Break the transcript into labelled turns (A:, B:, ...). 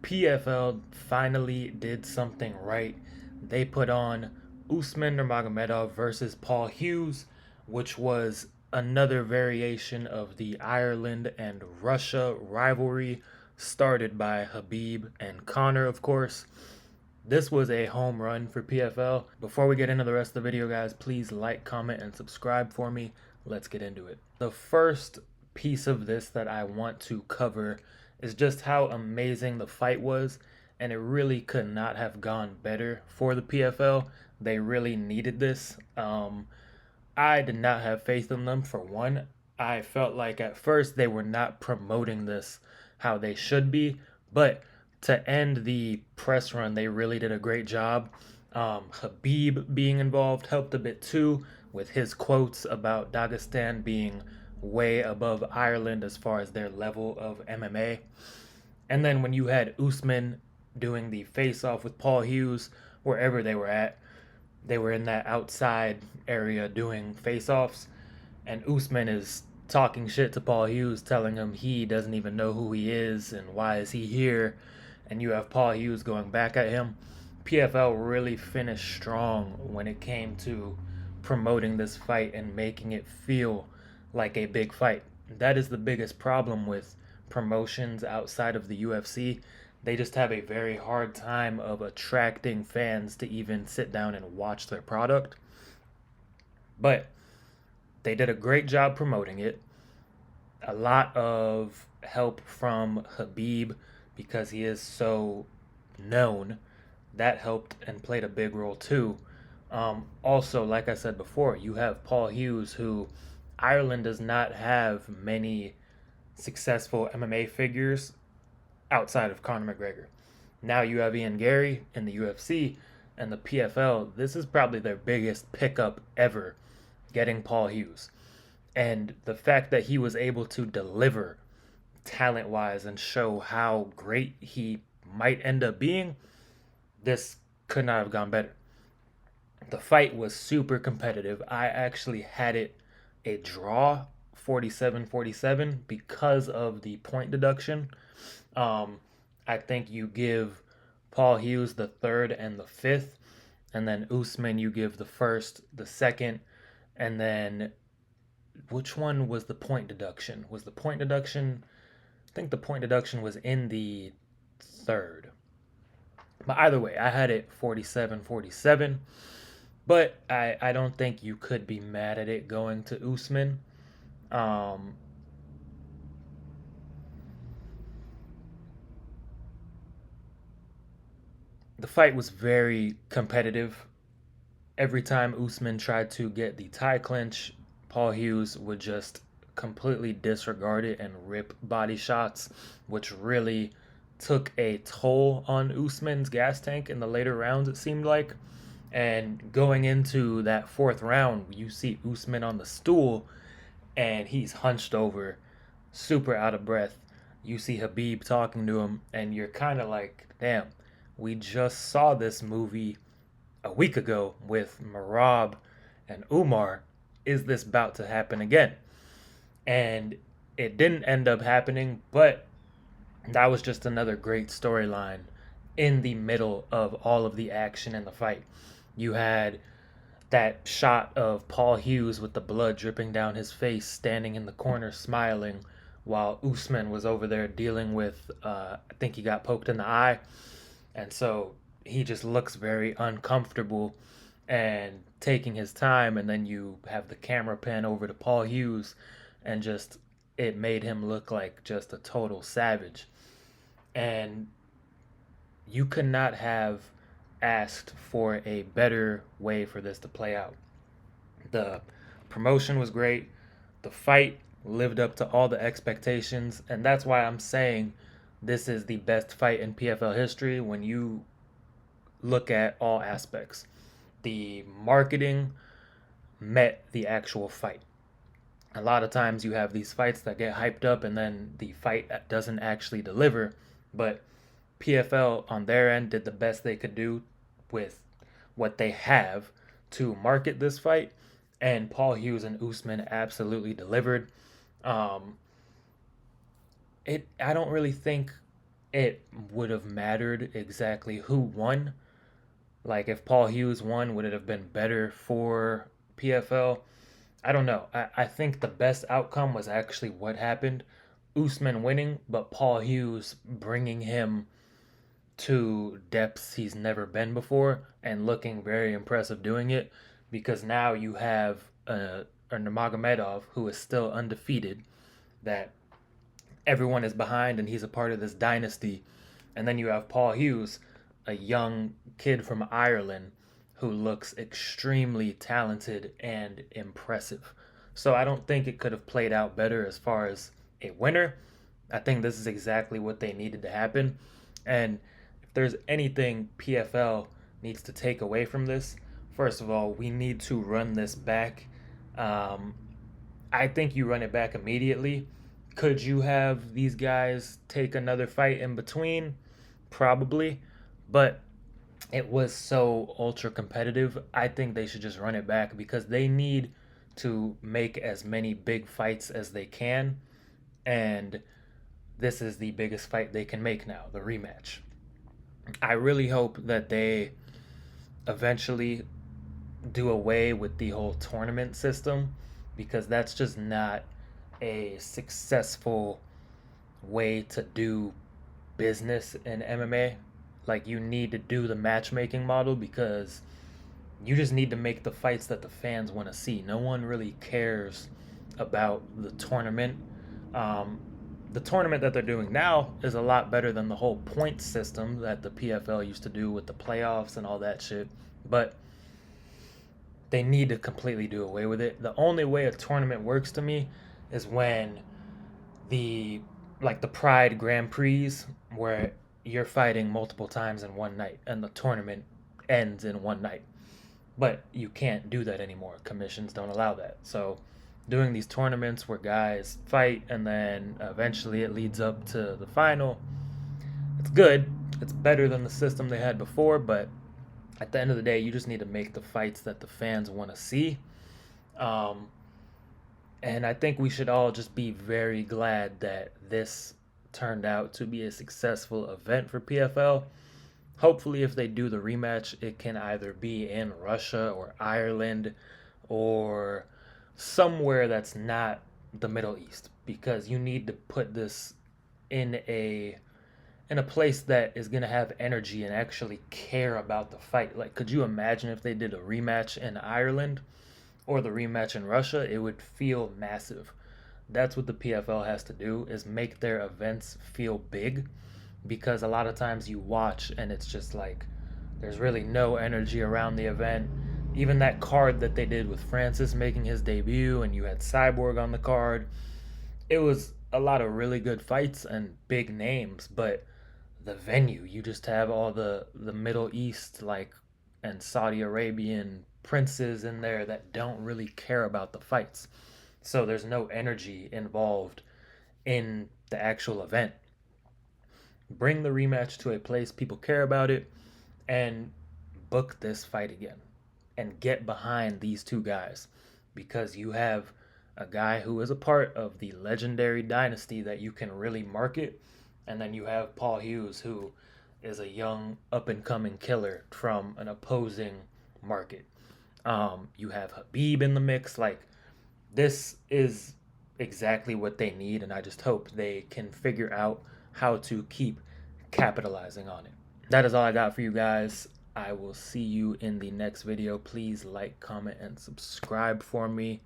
A: PFL finally did something right. They put on Usman Nurmagomedov versus Paul Hughes, which was another variation of the Ireland and Russia rivalry started by Habib and Connor, of course. This was a home run for PFL. Before we get into the rest of the video, guys, please like, comment, and subscribe for me. Let's get into it. The first piece of this that I want to cover is just how amazing the fight was, and it really could not have gone better for the PFL. They really needed this. I did not have faith in them for one. I felt like at first they were not promoting this how they should be, but to end the press run, they really did a great job. Habib being involved helped a bit too, with his quotes about Dagestan being way above Ireland as far as their level of MMA. And then when you had Usman doing the face off with Paul Hughes, wherever they were at, they were in that outside area doing face offs, and Usman is talking shit to Paul Hughes, telling him he doesn't even know who he is and why is he here, and you have Paul Hughes going back at him. PFL really finished strong when it came to promoting this fight and making it feel like a big fight. That is the biggest problem with promotions outside of the UFC. They just have a very hard time of attracting fans to even sit down and watch their product. But they did a great job promoting it. A lot of help from Habib because he is so known. That helped and played a big role too. Also, like I said before, you have Paul Hughes, who Ireland does not have many successful MMA figures outside of Conor McGregor. Now you have Ian Gary in the UFC and the PFL. This is probably their biggest pickup ever, getting Paul Hughes. And the fact that he was able to deliver talent wise and show how great he might end up being, this could not have gone better. The fight was super competitive. I actually had it a draw 47-47 because of the point deduction. I think you give Paul Hughes the third and the fifth, and then Usman you give the first, the second, and then which one was the point deduction? Was the point deduction? I think the point deduction was in the third. But either way, I had it 47-47. But I don't think you could be mad at it going to Usman. Um, the fight was very competitive. Every time Usman tried to get the tie clinch, Paul Hughes would just completely disregard it and rip body shots, which really took a toll on Usman's gas tank in the later rounds, it seemed like. And going into that fourth round, you see Usman on the stool and he's hunched over, super out of breath. You see Habib talking to him, and you're kind of like, damn, we just saw this movie a week ago with Marab and Umar. Is this about to happen again? And it didn't end up happening, but that was just another great storyline in the middle of all of the action in the fight. You had that shot of Paul Hughes with the blood dripping down his face, standing in the corner smiling, while Usman was over there dealing with, I think he got poked in the eye. And so he just looks very uncomfortable and taking his time. And then you have the camera pan over to Paul Hughes, and just it made him look like just a total savage. And you could not have asked for a better way for this to play out. The promotion was great. The fight lived up to all the expectations, and that's why I'm saying this is the best fight in PFL history when you look at all aspects. The marketing met the actual fight. A lot of times you have these fights that get hyped up and then the fight doesn't actually deliver, but PFL on their end did the best they could do with what they have to market this fight, and Paul Hughes and Usman absolutely delivered. I don't really think it would have mattered exactly who won. Like if Paul Hughes won, would it have been better for PFL? I don't know. I think the best outcome was actually what happened. Usman winning, but Paul Hughes bringing him to depths he's never been before and looking very impressive doing it, because now you have a Nurmagomedov who is still undefeated, that everyone is behind and he's a part of this dynasty. And then you have Paul Hughes, a young kid from Ireland who looks extremely talented and impressive. So I don't think it could have played out better as far as a winner. I think this is exactly what they needed to happen. And if there's anything PFL needs to take away from this, first of all, we need to run this back. Um, I think you run it back immediately. Could you have these guys take another fight in between? Probably. But it was so ultra competitive. I think they should just run it back because they need to make as many big fights as they can. And this is the biggest fight they can make now, the rematch. I really hope that they eventually do away with the whole tournament system, because that's just not a successful way to do business in MMA. Like, you need to do the matchmaking model because you just need to make the fights that the fans want to see. No one really cares about the tournament. Um, the tournament that they're doing now is a lot better than the whole point system that the PFL used to do with the playoffs and all that shit. But they need to completely do away with it. The only way a tournament works to me is when the the Pride Grand Prix, where you're fighting multiple times in one night and the tournament ends in one night. But you can't do that anymore. Commissions don't allow that. So doing these tournaments where guys fight and then eventually it leads up to the final, it's good. It's better than the system they had before, but at the end of the day, you just need to make the fights that the fans want to see. Um, and I think we should all just be very glad that this turned out to be a successful event for PFL. Hopefully, if they do the rematch, it can either be in Russia or Ireland or somewhere that's not the Middle East, because you need to put this in a place that is going to have energy and actually care about the fight. Like, could you imagine if they did a rematch in Ireland or the rematch in Russia? It would feel massive. That's what the PFL has to do, is make their events feel big, because a lot of times you watch and it's just like there's really no energy around the event. Even that card that they did with Francis making his debut and you had Cyborg on the card, it was a lot of really good fights and big names, but the venue, you just have all the Middle East and Saudi Arabian princes in there that don't really care about the fights. So there's no energy involved in the actual event. Bring the rematch to a place people care about it, and book this fight again and get behind these two guys, because you have a guy who is a part of the legendary dynasty that you can really market, and then you have Paul Hughes, who is a young up and coming killer from an opposing market. You have Habib in the mix. Like, this is exactly what they need, and I just hope they can figure out how to keep capitalizing on it. That is all I got for you guys. I will see you in the next video. Please like, comment, and subscribe for me.